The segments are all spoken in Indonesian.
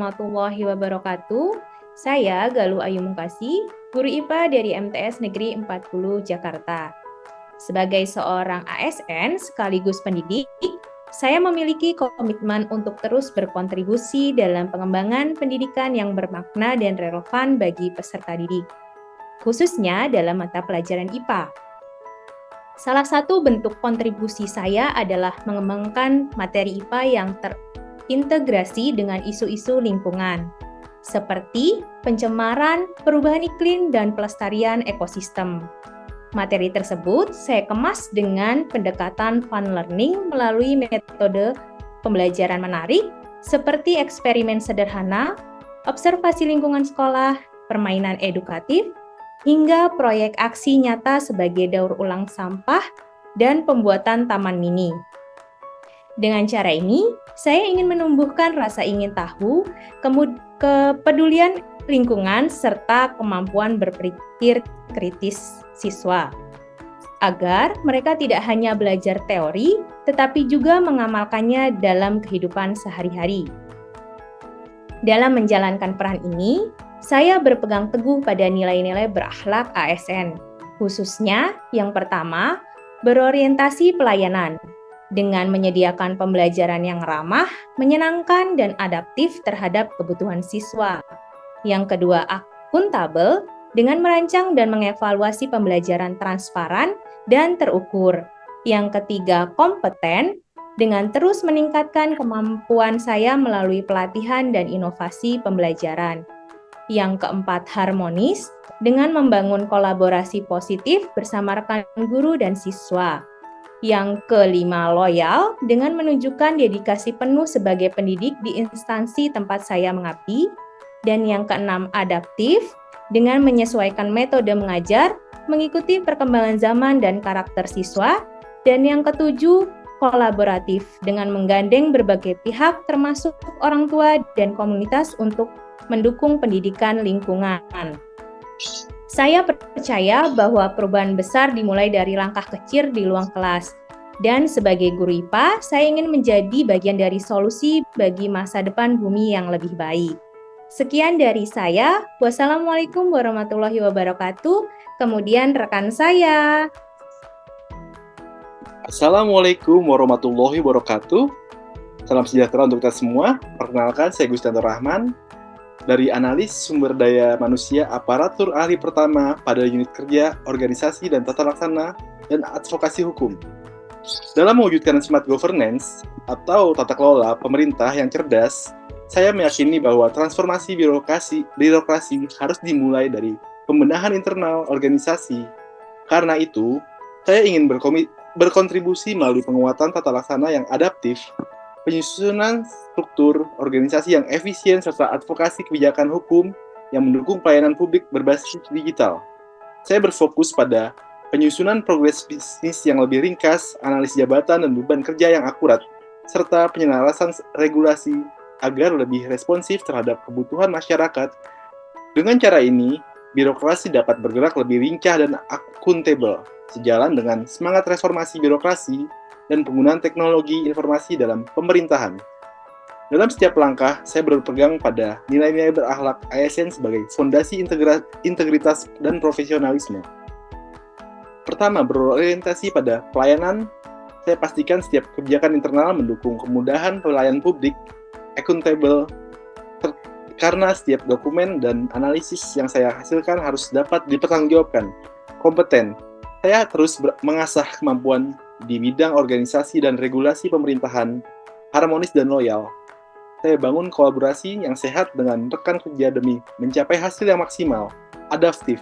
warahmatullahi wabarakatuh. Saya Galuh Ayu Mungkasi, guru IPA dari MTS Negeri 40 Jakarta. Sebagai seorang ASN sekaligus pendidik, saya memiliki komitmen untuk terus berkontribusi dalam pengembangan pendidikan yang bermakna dan relevan bagi peserta didik, khususnya dalam mata pelajaran IPA. Salah satu bentuk kontribusi saya adalah mengembangkan materi IPA yang terintegrasi dengan isu-isu lingkungan, seperti pencemaran, perubahan iklim, dan pelestarian ekosistem. Materi tersebut saya kemas dengan pendekatan fun learning melalui metode pembelajaran menarik seperti eksperimen sederhana, observasi lingkungan sekolah, permainan edukatif, hingga proyek aksi nyata sebagai daur ulang sampah dan pembuatan taman mini. Dengan cara ini, saya ingin menumbuhkan rasa ingin tahu, kepedulian lingkungan, serta kemampuan berpikir kritis siswa, agar mereka tidak hanya belajar teori, tetapi juga mengamalkannya dalam kehidupan sehari-hari. Dalam menjalankan peran ini, saya berpegang teguh pada nilai-nilai berakhlak ASN, khususnya yang pertama, berorientasi pelayanan, dengan menyediakan pembelajaran yang ramah, menyenangkan, dan adaptif terhadap kebutuhan siswa. Yang kedua, akuntabel, dengan merancang dan mengevaluasi pembelajaran transparan dan terukur. Yang ketiga, kompeten, dengan terus meningkatkan kemampuan saya melalui pelatihan dan inovasi pembelajaran. Yang keempat, harmonis, dengan membangun kolaborasi positif bersama rekan guru dan siswa. Yang kelima, loyal, dengan menunjukkan dedikasi penuh sebagai pendidik di instansi tempat saya mengabdi. Dan yang keenam, adaptif, dengan menyesuaikan metode mengajar, mengikuti perkembangan zaman dan karakter siswa. Dan yang ketujuh, kolaboratif, dengan menggandeng berbagai pihak termasuk orang tua dan komunitas untuk mendukung pendidikan lingkungan. Saya percaya bahwa perubahan besar dimulai dari langkah kecil di ruang kelas. Dan sebagai guru IPA, saya ingin menjadi bagian dari solusi bagi masa depan bumi yang lebih baik. Sekian dari saya. Wassalamualaikum warahmatullahi wabarakatuh. Kemudian rekan saya. Assalamualaikum warahmatullahi wabarakatuh. Salam sejahtera untuk kita semua. Perkenalkan, saya Gustianto Rahman dari Analis Sumber Daya Manusia Aparatur Ahli Pertama pada Unit Kerja, Organisasi dan Tata Laksana dan Advokasi Hukum. Dalam mewujudkan smart governance atau tata kelola pemerintah yang cerdas, saya meyakini bahwa transformasi birokrasi harus dimulai dari pembenahan internal organisasi. Karena itu, saya ingin berkontribusi melalui penguatan tata laksana yang adaptif, penyusunan struktur organisasi yang efisien, serta advokasi kebijakan hukum yang mendukung pelayanan publik berbasis digital. Saya berfokus pada penyusunan progres bisnis yang lebih ringkas, analisis jabatan dan beban kerja yang akurat, serta penyelarasan regulasi agar lebih responsif terhadap kebutuhan masyarakat. Dengan cara ini, birokrasi dapat bergerak lebih lincah dan akuntabel, sejalan dengan semangat reformasi birokrasi dan penggunaan teknologi informasi dalam pemerintahan. Dalam setiap langkah, saya berpegang pada nilai-nilai berakhlak ASN sebagai fondasi integritas dan profesionalisme. Pertama, berorientasi pada pelayanan. Saya pastikan setiap kebijakan internal mendukung kemudahan pelayanan publik, accountable, karena setiap dokumen dan analisis yang saya hasilkan harus dapat dipertanggungjawabkan. Kompeten, saya terus mengasah kemampuan di bidang organisasi dan regulasi pemerintahan, harmonis dan loyal. Saya bangun kolaborasi yang sehat dengan rekan kerja demi mencapai hasil yang maksimal, adaptif,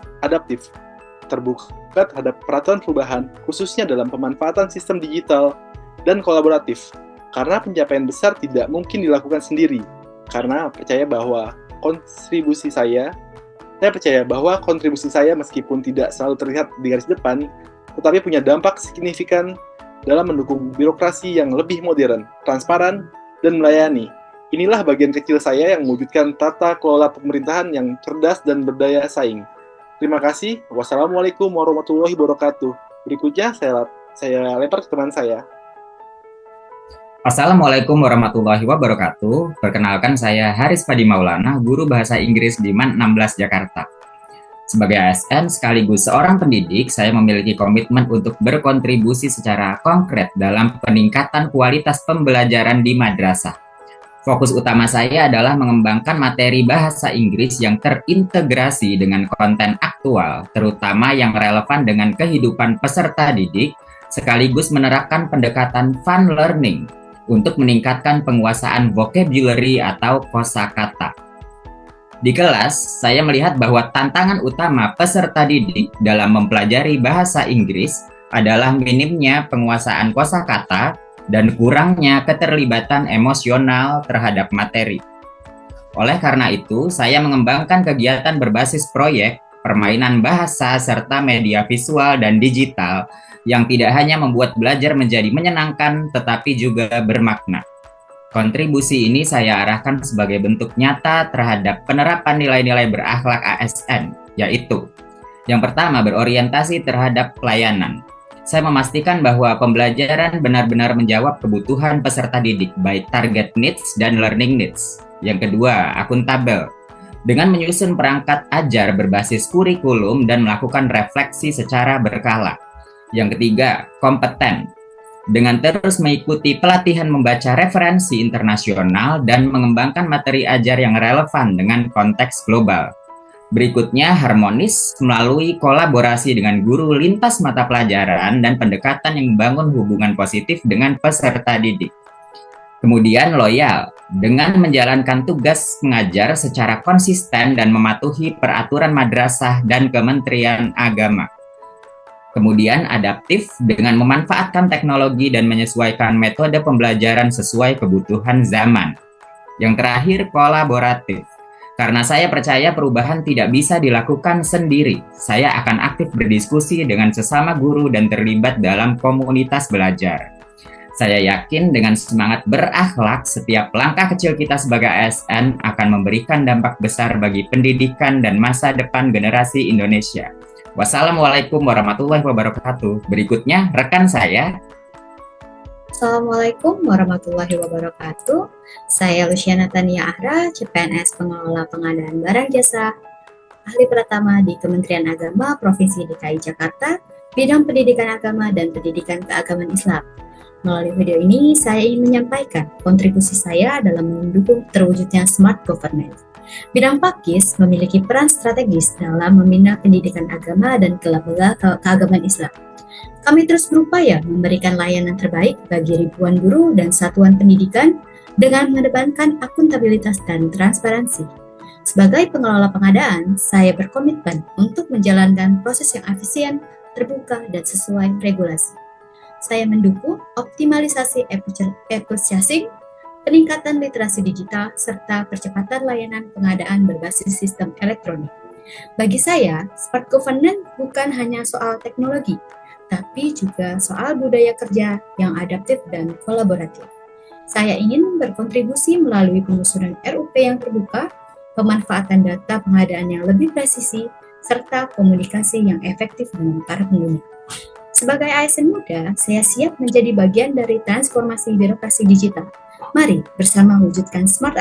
terbuka terhadap peraturan perubahan, khususnya dalam pemanfaatan sistem digital dan kolaboratif. Karena pencapaian besar tidak mungkin dilakukan sendiri. Karena percaya bahwa kontribusi saya meskipun tidak selalu terlihat di garis depan, tetapi punya dampak signifikan dalam mendukung birokrasi yang lebih modern, transparan, dan melayani. Inilah bagian kecil saya yang mewujudkan tata kelola pemerintahan yang cerdas dan berdaya saing. Terima kasih. Wassalamualaikum warahmatullahi wabarakatuh. Berikutnya saya lempar ke teman saya. Assalamualaikum warahmatullahi wabarakatuh. Perkenalkan saya Haris Padi Maulana, guru bahasa Inggris di MAN 16 Jakarta. Sebagai ASN sekaligus seorang pendidik, saya memiliki komitmen untuk berkontribusi secara konkret dalam peningkatan kualitas pembelajaran di madrasah. Fokus utama saya adalah mengembangkan materi bahasa Inggris yang terintegrasi dengan konten aktual, terutama yang relevan dengan kehidupan peserta didik, sekaligus menerapkan pendekatan fun learning untuk meningkatkan penguasaan vocabulary atau kosakata. Di kelas, saya melihat bahwa tantangan utama peserta didik dalam mempelajari bahasa Inggris adalah minimnya penguasaan kosakata dan kurangnya keterlibatan emosional terhadap materi. Oleh karena itu, saya mengembangkan kegiatan berbasis proyek, permainan bahasa, serta media visual dan digital yang tidak hanya membuat belajar menjadi menyenangkan, tetapi juga bermakna. Kontribusi ini saya arahkan sebagai bentuk nyata terhadap penerapan nilai-nilai berakhlak ASN, yaitu yang pertama, berorientasi terhadap pelayanan. Saya memastikan bahwa pembelajaran benar-benar menjawab kebutuhan peserta didik, baik target needs dan learning needs. Yang kedua, akuntabel. Dengan menyusun perangkat ajar berbasis kurikulum dan melakukan refleksi secara berkala. Yang ketiga, kompeten. Dengan terus mengikuti pelatihan membaca referensi internasional dan mengembangkan materi ajar yang relevan dengan konteks global. Berikutnya, harmonis melalui kolaborasi dengan guru lintas mata pelajaran dan pendekatan yang membangun hubungan positif dengan peserta didik. Kemudian, loyal. Dengan menjalankan tugas mengajar secara konsisten dan mematuhi peraturan madrasah dan Kementerian Agama. Kemudian adaptif dengan memanfaatkan teknologi dan menyesuaikan metode pembelajaran sesuai kebutuhan zaman. Yang terakhir, kolaboratif. Karena saya percaya perubahan tidak bisa dilakukan sendiri, saya akan aktif berdiskusi dengan sesama guru dan terlibat dalam komunitas belajar. Saya yakin dengan semangat berakhlak, setiap langkah kecil kita sebagai ASN akan memberikan dampak besar bagi pendidikan dan masa depan generasi Indonesia. Wassalamualaikum warahmatullahi wabarakatuh. Berikutnya, rekan saya. Assalamualaikum warahmatullahi wabarakatuh. Saya Luciana Tania Ahra, CPNS Pengelola Pengadaan Barang Jasa, ahli pratama di Kementerian Agama Provinsi DKI Jakarta, bidang pendidikan agama dan pendidikan keagamaan Islam. Melalui video ini, saya ingin menyampaikan kontribusi saya dalam mendukung terwujudnya smart governance. Bidang Pakis memiliki peran strategis dalam membina pendidikan agama dan lembaga keagamaan Islam. Kami terus berupaya memberikan layanan terbaik bagi ribuan guru dan satuan pendidikan dengan mengedepankan akuntabilitas dan transparansi. Sebagai pengelola pengadaan, saya berkomitmen untuk menjalankan proses yang efisien, terbuka, dan sesuai regulasi. Saya mendukung optimalisasi e-purchasing, peningkatan literasi digital, serta percepatan layanan pengadaan berbasis sistem elektronik. Bagi saya, smart governance bukan hanya soal teknologi, tapi juga soal budaya kerja yang adaptif dan kolaboratif. Saya ingin berkontribusi melalui penyusunan RUP yang terbuka, pemanfaatan data pengadaan yang lebih presisi, serta komunikasi yang efektif dengan para pengguna. Sebagai ASN muda, saya siap menjadi bagian dari transformasi birokrasi digital. Mari bersama wujudkan smart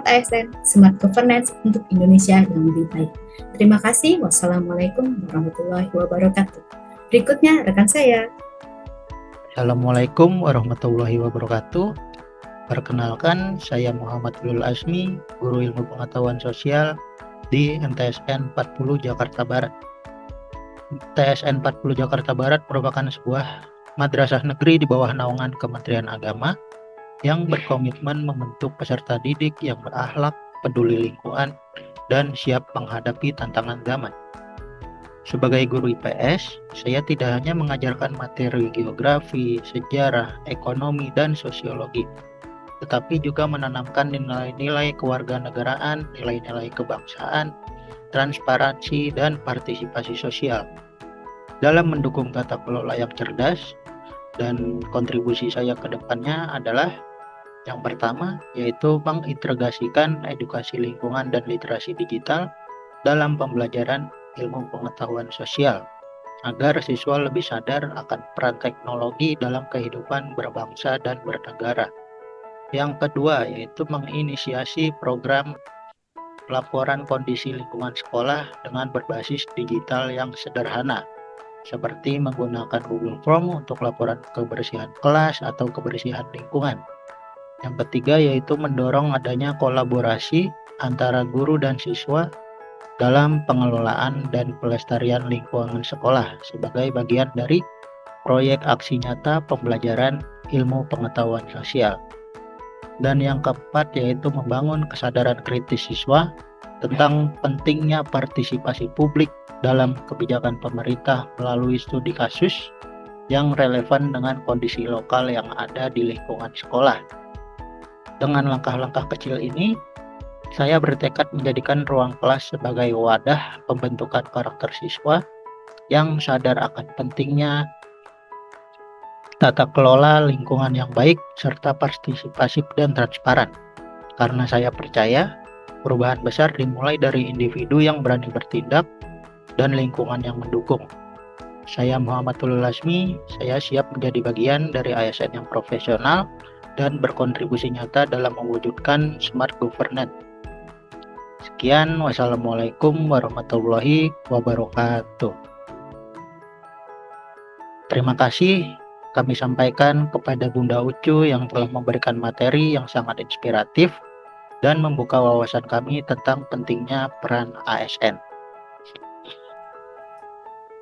ASN, smart governance untuk Indonesia yang lebih baik. Terima kasih. Wassalamualaikum warahmatullahi wabarakatuh. Berikutnya rekan saya. Assalamualaikum warahmatullahi wabarakatuh. Perkenalkan, saya Muhammad Lul Asmi, Guru Ilmu Pengetahuan Sosial di MTSN 40 Jakarta Barat. MTSN 40 Jakarta Barat merupakan sebuah madrasah negeri di bawah naungan Kementerian Agama yang berkomitmen membentuk peserta didik yang berakhlak, peduli lingkungan, dan siap menghadapi tantangan zaman. Sebagai guru IPS, saya tidak hanya mengajarkan materi geografi, sejarah, ekonomi, dan sosiologi, tetapi juga menanamkan nilai-nilai kewarganegaraan, nilai-nilai kebangsaan, transparansi, dan partisipasi sosial. Dalam mendukung tata kelola yang cerdas, dan kontribusi saya ke depannya adalah yang pertama, yaitu mengintegrasikan edukasi lingkungan dan literasi digital dalam pembelajaran ilmu pengetahuan sosial. agar siswa lebih sadar akan peran teknologi dalam kehidupan berbangsa dan bernegara. Yang kedua yaitu menginisiasi program laporan kondisi lingkungan sekolah dengan berbasis digital yang sederhana, seperti menggunakan Google Form untuk laporan kebersihan kelas atau kebersihan lingkungan. Yang ketiga yaitu mendorong adanya kolaborasi antara guru dan siswa dalam pengelolaan dan pelestarian lingkungan sekolah sebagai bagian dari proyek aksi nyata pembelajaran ilmu pengetahuan sosial. Dan yang keempat yaitu membangun kesadaran kritis siswa tentang pentingnya partisipasi publik dalam kebijakan pemerintah melalui studi kasus yang relevan dengan kondisi lokal yang ada di lingkungan sekolah. Dengan langkah-langkah kecil ini, saya bertekad menjadikan ruang kelas sebagai wadah pembentukan karakter siswa yang sadar akan pentingnya tata kelola lingkungan yang baik serta partisipasi dan transparan. Karena saya percaya perubahan besar dimulai dari individu yang berani bertindak dan lingkungan yang mendukung. Saya Muhammad Tulul Asmi, saya siap menjadi bagian dari ASN yang profesional dan berkontribusi nyata dalam mewujudkan smart governance. Sekian, wassalamualaikum warahmatullahi wabarakatuh. Terima kasih kami sampaikan kepada Bunda Ucu yang telah memberikan materi yang sangat inspiratif dan membuka wawasan kami tentang pentingnya peran ASN.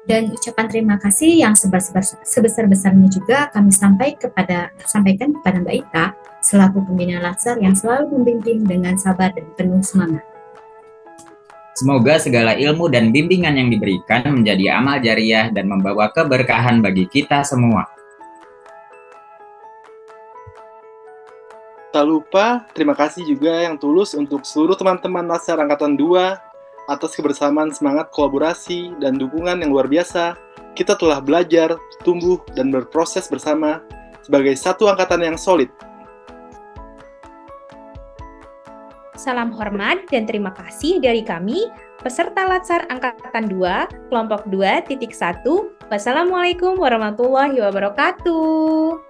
Dan ucapan terima kasih yang sebesar-besarnya juga kami sampaikan kepada Mbak Ita selaku pembina Latsar yang selalu membimbing dengan sabar dan penuh semangat. Semoga segala ilmu dan bimbingan yang diberikan menjadi amal jariah dan membawa keberkahan bagi kita semua. Tak lupa, terima kasih juga yang tulus untuk seluruh teman-teman Latsar Angkatan 2 atas kebersamaan semangat kolaborasi dan dukungan yang luar biasa. Kita telah belajar, tumbuh, dan berproses bersama sebagai satu angkatan yang solid. Salam hormat dan terima kasih dari kami, peserta Latsar Angkatan 2, kelompok 2.1. Wassalamualaikum warahmatullahi wabarakatuh.